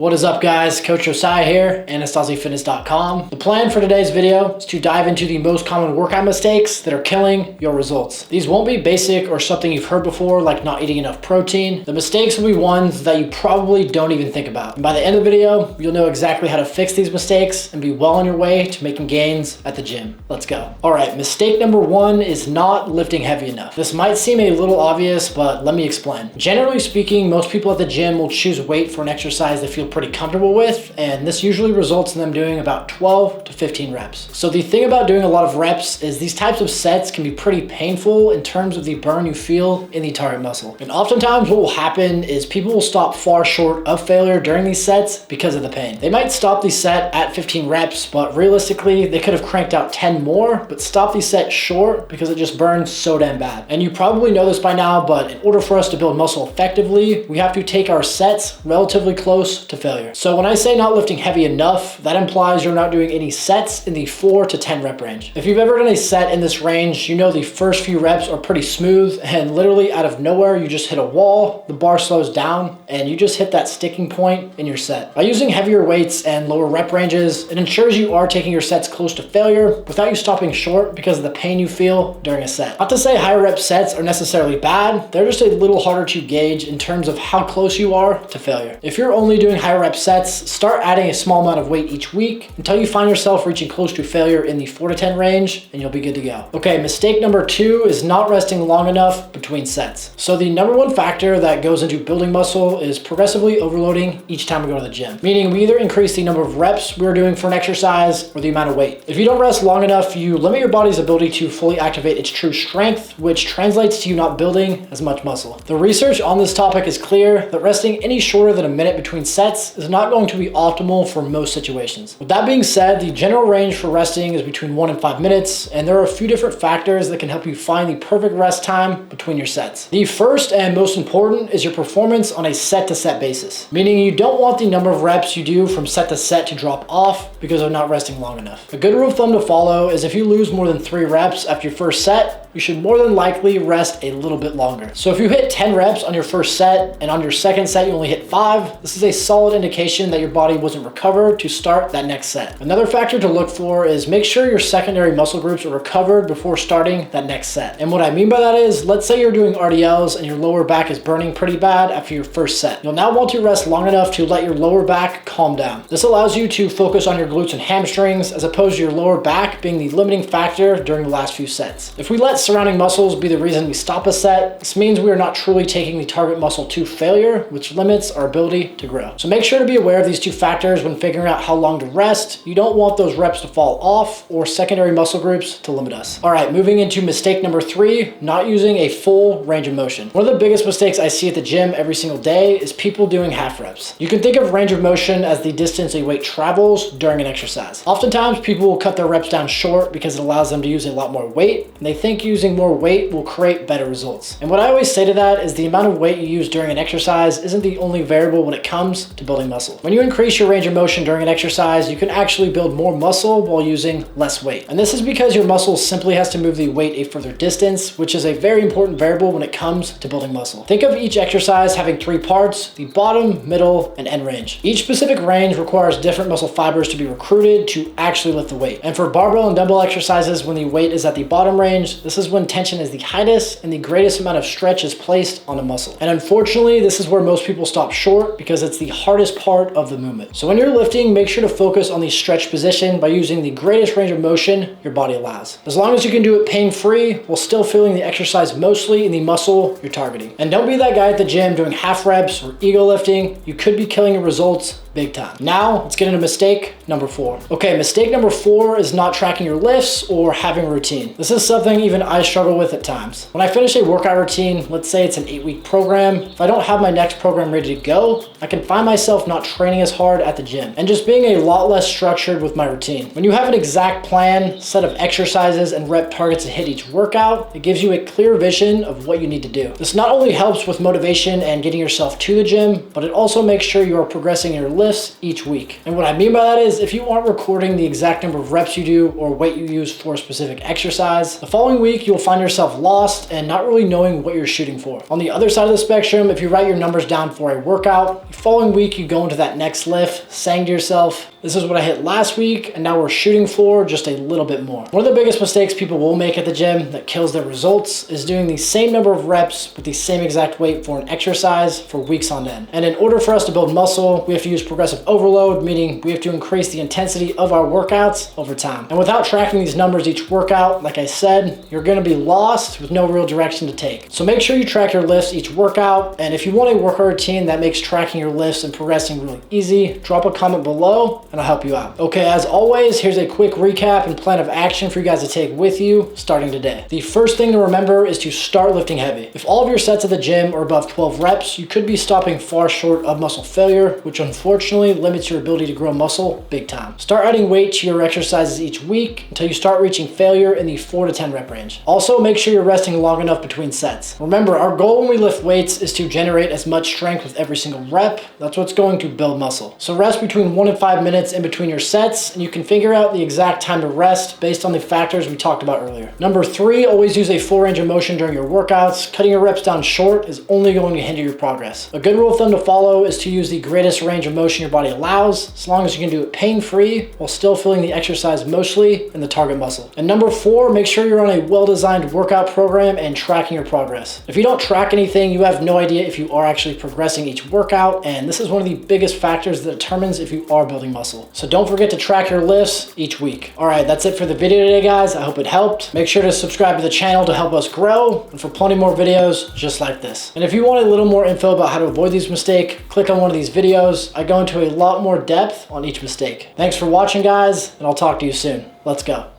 What is up, guys? Coach Josiah here, AnastasiFitness.com. The plan for today's video is to dive into the most common workout mistakes that are killing your results. These won't be basic or something you've heard before, like not eating enough protein. The mistakes will be ones that you probably don't even think about. And by the end of the video, you'll know exactly how to fix these mistakes and be well on your way to making gains at the gym. Let's go. All right, mistake number one is not lifting heavy enough. This might seem a little obvious, but let me explain. Generally speaking, most people at the gym will choose weight for an exercise they feel pretty comfortable with, and this usually results in them doing about 12 to 15 reps. So the thing about doing a lot of reps is these types of sets can be pretty painful in terms of the burn you feel in the target muscle. And oftentimes what will happen is people will stop far short of failure during these sets because of the pain. They might stop the set at 15 reps, but realistically they could have cranked out 10 more, but stop the set short because it just burns so damn bad. And you probably know this by now, but in order for us to build muscle effectively, we have to take our sets relatively close to failure. So when I say not lifting heavy enough, that implies you're not doing any sets in the 4 to 10 rep range. If you've ever done a set in this range, you know the first few reps are pretty smooth and literally out of nowhere, you just hit a wall, the bar slows down, and you just hit that sticking point in your set. By using heavier weights and lower rep ranges, it ensures you are taking your sets close to failure without you stopping short because of the pain you feel during a set. Not to say higher rep sets are necessarily bad, they're just a little harder to gauge in terms of how close you are to failure. If you're only doing higher rep sets, start adding a small amount of weight each week until you find yourself reaching close to failure in the 4 to 10 range, and you'll be good to go. Okay, mistake number two is not resting long enough between sets. So the number one factor that goes into building muscle is progressively overloading each time we go to the gym. Meaning we either increase the number of reps we're doing for an exercise or the amount of weight. If you don't rest long enough, you limit your body's ability to fully activate its true strength, which translates to you not building as much muscle. The research on this topic is clear that resting any shorter than a minute between sets is not going to be optimal for most situations. With that being said, the general range for resting is between 1 and 5 minutes, and there are a few different factors that can help you find the perfect rest time between your sets. The first and most important is your performance on a set-to-set basis, meaning you don't want the number of reps you do from set to set to drop off because of not resting long enough. A good rule of thumb to follow is if you lose more than 3 reps after your first set, you should more than likely rest a little bit longer. So if you hit 10 reps on your first set and on your second set you only hit 5, this is a solid indication that your body wasn't recovered to start that next set. Another factor to look for is make sure your secondary muscle groups are recovered before starting that next set. And what I mean by that is, let's say you're doing RDLs and your lower back is burning pretty bad after your first set. You'll now want to rest long enough to let your lower back calm down. This allows you to focus on your glutes and hamstrings as opposed to your lower back being the limiting factor during the last few sets. If we let surrounding muscles be the reason we stop a set, this means we are not truly taking the target muscle to failure, which limits our ability to grow. So make sure to be aware of these two factors when figuring out how long to rest. You don't want those reps to fall off or secondary muscle groups to limit us. All right, moving into mistake number 3, not using a full range of motion. One of the biggest mistakes I see at the gym every single day is people doing half reps. You can think of range of motion as the distance a weight travels during an exercise. Oftentimes people will cut their reps down short because it allows them to use a lot more weight, and they think using more weight will create better results. And what I always say to that is the amount of weight you use during an exercise isn't the only variable when it comes to building muscle. When you increase your range of motion during an exercise, you can actually build more muscle while using less weight. And this is because your muscle simply has to move the weight a further distance, which is a very important variable when it comes to building muscle. Think of each exercise having 3 parts: the bottom, middle, and end range. Each specific range requires different muscle fibers to be recruited to actually lift the weight. And for barbell and dumbbell exercises, when the weight is at the bottom range, this is when tension is the highest and the greatest amount of stretch is placed on a muscle. And unfortunately, this is where most people stop short because it's the hardest part of the movement. So when you're lifting, make sure to focus on the stretch position by using the greatest range of motion your body allows. As long as you can do it pain-free while still feeling the exercise mostly in the muscle you're targeting. And don't be that guy at the gym doing half reps or ego lifting. You could be killing your results big time. Now, let's get into mistake number 4. Okay, mistake number 4 is not tracking your lifts or having a routine. This is something even I struggle with at times. When I finish a workout routine, let's say it's an 8-week program, if I don't have my next program ready to go, I can find myself not training as hard at the gym and just being a lot less structured with my routine. When you have an exact plan, set of exercises and rep targets to hit each workout, it gives you a clear vision of what you need to do. This not only helps with motivation and getting yourself to the gym, but it also makes sure you are progressing your lifts each week. And what I mean by that is if you aren't recording the exact number of reps you do or weight you use for a specific exercise, the following week you'll find yourself lost and not really knowing what you're shooting for. On the other side of the spectrum, if you write your numbers down for a workout, the following week week, you go into that next lift saying to yourself, this is what I hit last week, and now we're shooting for just a little bit more. One of the biggest mistakes people will make at the gym that kills their results is doing the same number of reps with the same exact weight for an exercise for weeks on end. And in order for us to build muscle, we have to use progressive overload, meaning we have to increase the intensity of our workouts over time. And without tracking these numbers each workout, like I said, you're gonna be lost with no real direction to take. So make sure you track your lifts each workout, and if you want a workout routine that makes tracking your lifts and progressing really easy, drop a comment below and I'll help you out. Okay, as always, here's a quick recap and plan of action for you guys to take with you starting today. The first thing to remember is to start lifting heavy. If all of your sets at the gym are above 12 reps, you could be stopping far short of muscle failure, which unfortunately limits your ability to grow muscle big time. Start adding weight to your exercises each week until you start reaching failure in the 4 to 10 rep range. Also, make sure you're resting long enough between sets. Remember, our goal when we lift weights is to generate as much strength with every single rep. That's what's going to build muscle. So rest between 1 and 5 minutes in between your sets, and you can figure out the exact time to rest based on the factors we talked about earlier. Number 3, always use a full range of motion during your workouts. Cutting your reps down short is only going to hinder your progress. A good rule of thumb to follow is to use the greatest range of motion your body allows, as long as you can do it pain-free while still feeling the exercise mostly in the target muscle. And number 4, make sure you're on a well-designed workout program and tracking your progress. If you don't track anything, you have no idea if you are actually progressing each workout, and this is one of the biggest factors that determines if you are building muscle. So don't forget to track your lifts each week. All right, that's it for the video today, guys. I hope it helped. Make sure to subscribe to the channel to help us grow and for plenty more videos just like this. And if you want a little more info about how to avoid these mistakes, click on one of these videos. I go into a lot more depth on each mistake. Thanks for watching, guys, and I'll talk to you soon. Let's go.